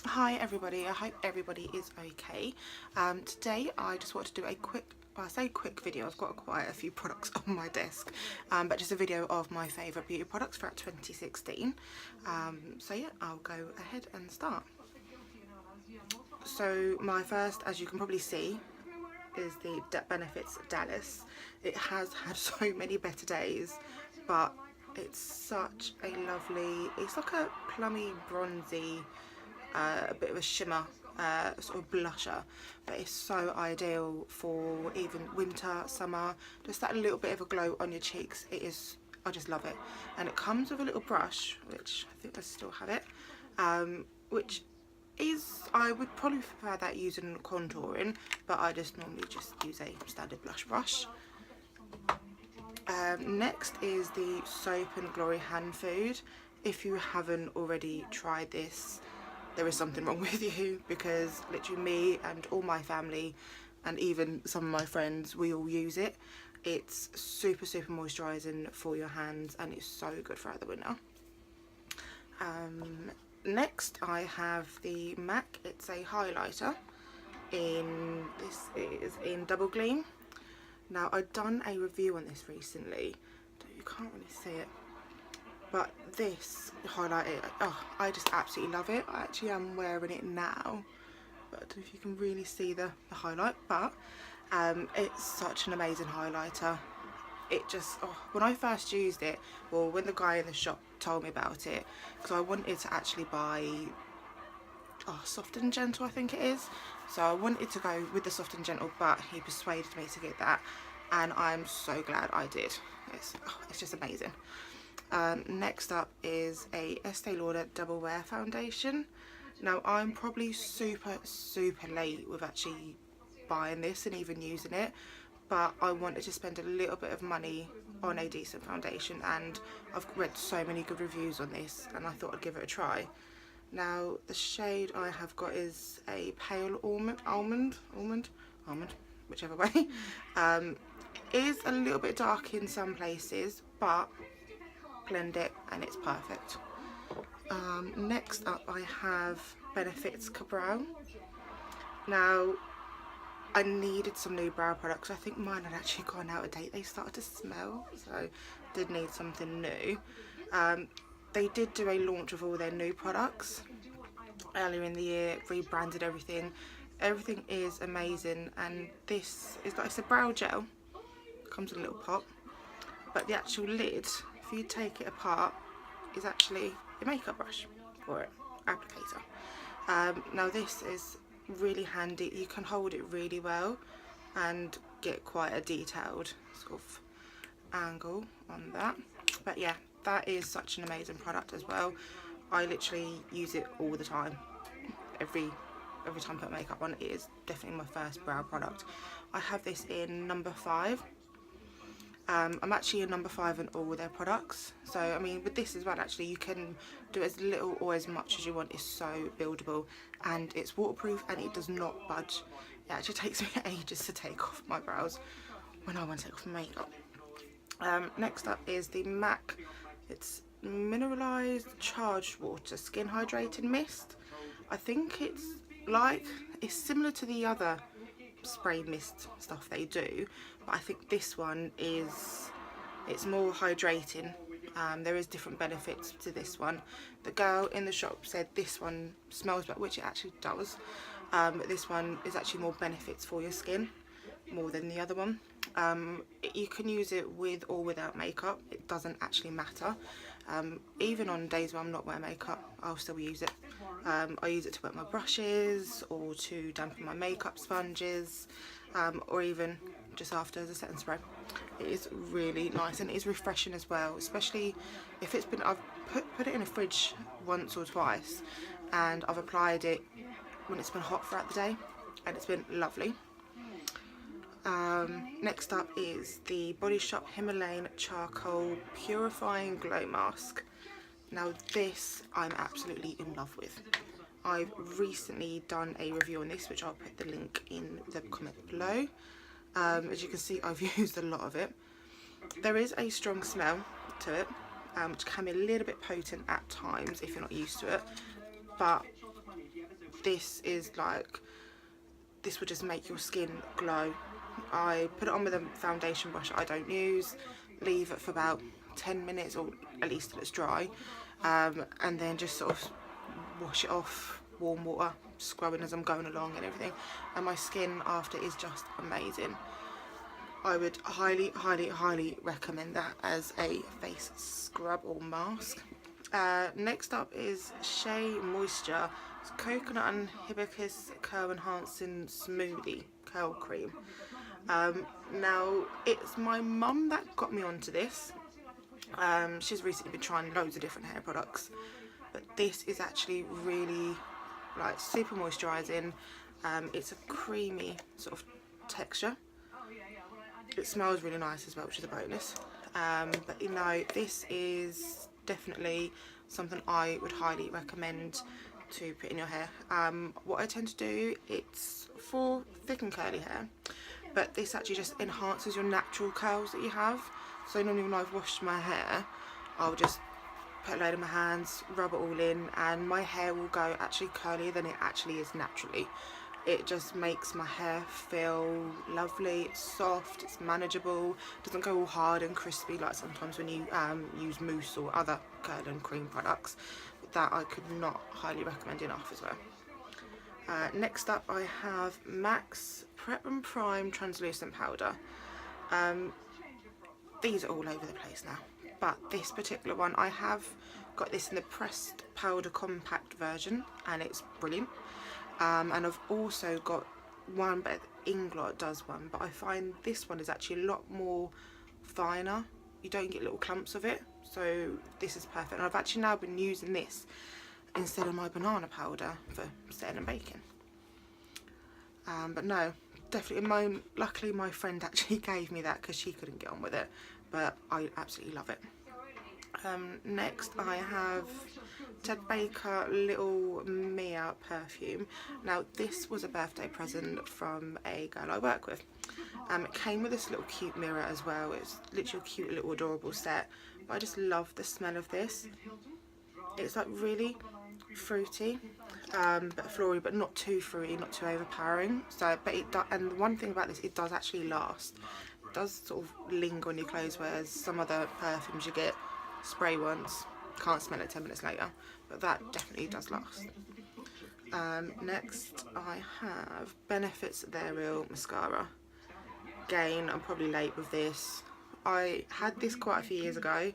Hi everybody, I hope everybody is okay. Today I just want to do a quick, well, I say quick video, I've got quite a few products on my desk, but just a video of my favourite beauty products throughout 2016. So yeah, I'll go ahead and start. So my first, as you can probably see, is the Benefits Dallas. It has had so many better days, but it's such a lovely, it's like a plummy, bronzy, a bit of a shimmer sort of blusher, but it's so ideal for even winter, summer, just that little bit of a glow on your cheeks. It is, I just love it. And it comes with a little brush, which I think I still have it, which is, I would probably prefer that using contouring, but I just normally just use a standard blush brush. Next is the Soap and Glory Hand Food. If you haven't already tried this, there is something wrong with you, because literally me and all my family and even some of my friends, we all use it. It's super moisturising for your hands and it's so good for the winter. Next I have the MAC, it's a highlighter this is in Double Gleam. Now I've done a review on this recently, you can't really see it, but this highlighter, oh, I just absolutely love it. I actually am wearing it now, but I don't know if you can really see the highlight, but it's such an amazing highlighter. It just, oh, when I first used it, well, when the guy in the shop told me about it, because I wanted to actually buy Soft and Gentle, I think it is, so I wanted to go with the Soft and Gentle, but he persuaded me to get that, and I'm so glad I did. It's just amazing. Next up is a Estee Lauder Double Wear Foundation. Now I'm probably super late with actually buying this and even using it, but I wanted to spend a little bit of money on a decent foundation, and I've read so many good reviews on this and I thought I'd give it a try. Now the shade I have got is a pale almond, whichever way. It is a little bit dark in some places, but blend it and it's perfect. Next up I have Benefits Ka-Brow. Now I needed some new brow products. I think mine had actually gone out of date. They started to smell, so I did need something new. They did do a launch of all their new products earlier in the year, rebranded everything. Everything is amazing, and this is like, it's a brow gel, comes in a little pot, but the actual lid, if you take it apart, is actually a makeup brush or an applicator. Now this is really handy, you can hold it really well and get quite a detailed sort of angle on that. But yeah, that is such an amazing product as well. I literally use it all the time. Every time I put makeup on, it is definitely my first brow product. I have this in number 5. I'm actually a number 5 in all their products, so I mean with this as well, actually you can do as little or as much as you want. It's so buildable and it's waterproof and it does not budge. It actually takes me ages to take off my brows when I want to take off makeup. Next up is the MAC, it's mineralized charged water skin hydrating mist. I think it's similar to the other spray mist stuff they do, but I think this one it's more hydrating. There is different benefits to this one. The girl in the shop said this one smells better, which it actually does, but this one is actually more benefits for your skin more than the other one. You can use it with or without makeup, it doesn't actually matter. Even on days where I'm not wearing makeup, I'll still use it. I use it to wet my brushes or to dampen my makeup sponges, or even just after as a setting spray. It is really nice and it is refreshing as well, especially if it's been, I've put it in a fridge once or twice and I've applied it when it's been hot throughout the day and it's been lovely. Next up is the Body Shop Himalayan Charcoal Purifying Glow Mask. Now this I'm absolutely in love with. I've recently done a review on this, which I'll put the link in the comment below. As you can see, I've used a lot of it. There is a strong smell to it, which can be a little bit potent at times if you're not used to it, but this is like, this would just make your skin glow. I put it on with a foundation brush I don't use, leave it for about 10 minutes or at least till it's dry, and then just sort of wash it off, warm water, scrubbing as I'm going along and everything, and my skin after is just amazing. I would highly, highly, highly recommend that as a face scrub or mask. Next up is Shea Moisture. It's coconut and hibiscus curl enhancing smoothie curl cream. Now it's my mum that got me onto this. She's recently been trying loads of different hair products, but this is actually really like super moisturising. It's a creamy sort of texture. It smells really nice as well, which is a bonus. But you know, this is definitely something I would highly recommend to put in your hair. What I tend to do, it's for thick and curly hair, but this actually just enhances your natural curls that you have. So normally when I've washed my hair, I'll just put a load in my hands, rub it all in, and my hair will go actually curlier than it actually is naturally. It just makes my hair feel lovely, it's soft, it's manageable, it doesn't go all hard and crispy like sometimes when you use mousse or other curl and cream products. But that I could not highly recommend enough as well. Next up I have MAC's Prep and Prime Translucent Powder. These are all over the place now, but this particular one, I have got this in the pressed powder compact version and it's brilliant. And I've also got one, but Inglot does one, but I find this one is actually a lot more finer. You don't get little clumps of it, so this is perfect. And I've actually now been using this instead of my banana powder for setting and baking. But no, definitely, luckily my friend actually gave me that because she couldn't get on with it, but I absolutely love it. Next I have Ted Baker Little Mia perfume. Now this was a birthday present from a girl I work with. It came with this little cute mirror as well. It's literally a cute little adorable set, but I just love the smell of this. It's like really fruity, but floral, but not too fruity, not too overpowering. So, but it does, and the one thing about this, it does actually last. It does sort of linger on your clothes, whereas some other perfumes you get, spray once, can't smell it 10 minutes later, but that definitely does last. Next I have Benefit's They're Real Mascara. Again, I'm probably late with this. I had this quite a few years ago,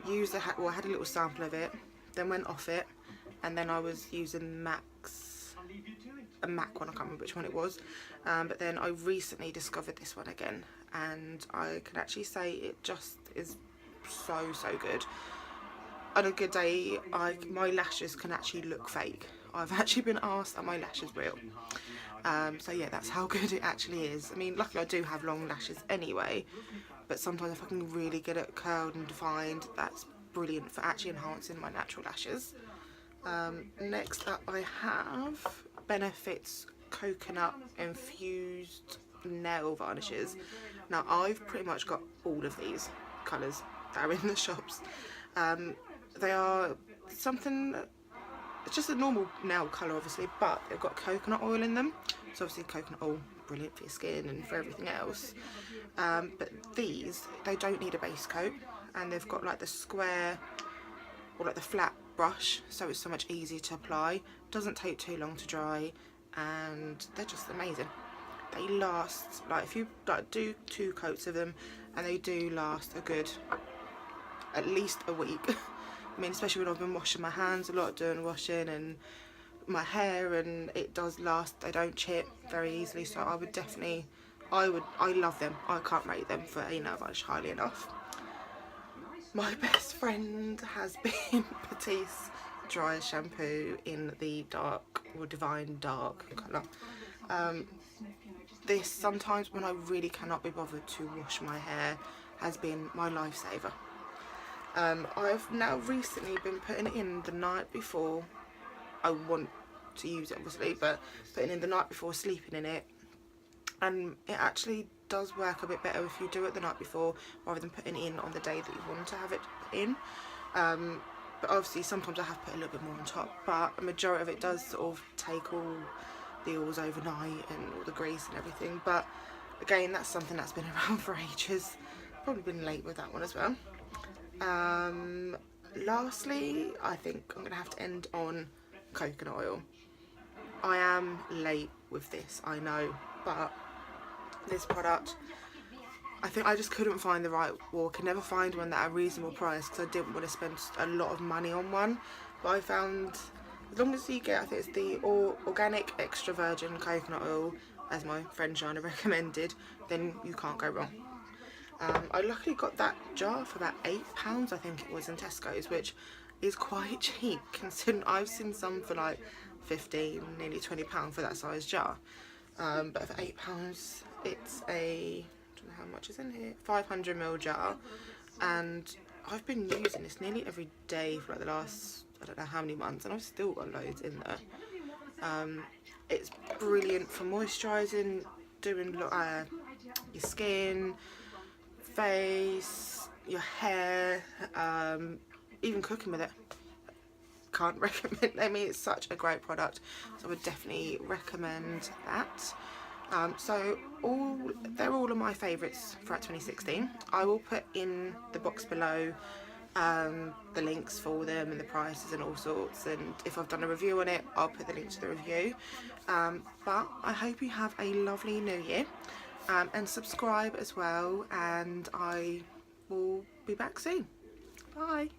used I had a little sample of it, then went off it, and then I was using a MAC one, I can't remember which one it was, but then I recently discovered this one again, and I can actually say it just is so good. On a good day, my lashes can actually look fake. I've actually been asked, are my lashes real? So yeah, that's how good it actually is. I mean, luckily I do have long lashes anyway, but sometimes if I can really get it curled and defined, that's brilliant for actually enhancing my natural lashes. Next up I have Benefit's Coconut Infused Nail Varnishes. Now I've pretty much got all of these colours that are in the shops. They are something, it's just a normal nail colour obviously, but they've got coconut oil in them, so obviously coconut oil, brilliant for your skin and for everything else. But these, they don't need a base coat, and they've got like the square or like the flat brush, so it's so much easier to apply, doesn't take too long to dry, and they're just amazing. They last, like if you like do 2 coats of them, and they do last a good at least a week. I mean, especially when I've been washing my hands a lot, doing washing and my hair, and it does last. They don't chip very easily, so I would definitely, I love them. I can't rate them for a nail varnish highly enough. My best friend has been Batiste Dry Shampoo in the dark or Divine Dark colour. This sometimes when I really cannot be bothered to wash my hair has been my lifesaver. I've now recently been putting it in the night before. I want to use it obviously, but putting in the night before, sleeping in it, and it actually does work a bit better if you do it the night before rather than putting it in on the day that you want to have it in. but obviously sometimes I have put a little bit more on top, but a majority of it does sort of take all the oils overnight and all the grease and everything. But again, that's something that's been around for ages. Probably been late with that one as well. Lastly, I think I'm gonna have to end on coconut oil. I am late with this, I know, but this product, I think I just couldn't find the right, or can never find one at a reasonable price, because I didn't want to spend a lot of money on one. But I found, as long as you get, I think it's the organic extra virgin coconut oil, as my friend Shana recommended, then you can't go wrong. I luckily got that jar for about £8, I think it was, in Tesco's, which is quite cheap considering I've seen some for like 15, nearly £20 for that size jar. But for £8, it's a, I don't know how much is in here, 500ml jar, and I've been using this nearly every day for like the last, I don't know how many months, and I've still got loads in there. It's brilliant for moisturising, doing your skin, face, your hair, even cooking with it. Can't recommend. I mean, it's such a great product, so I would definitely recommend that. So they're all of my favourites throughout 2016. I will put in the box below the links for them and the prices and all sorts, and if I've done a review on it, I'll put the link to the review. But I hope you have a lovely new year, and subscribe as well, and I will be back soon. Bye.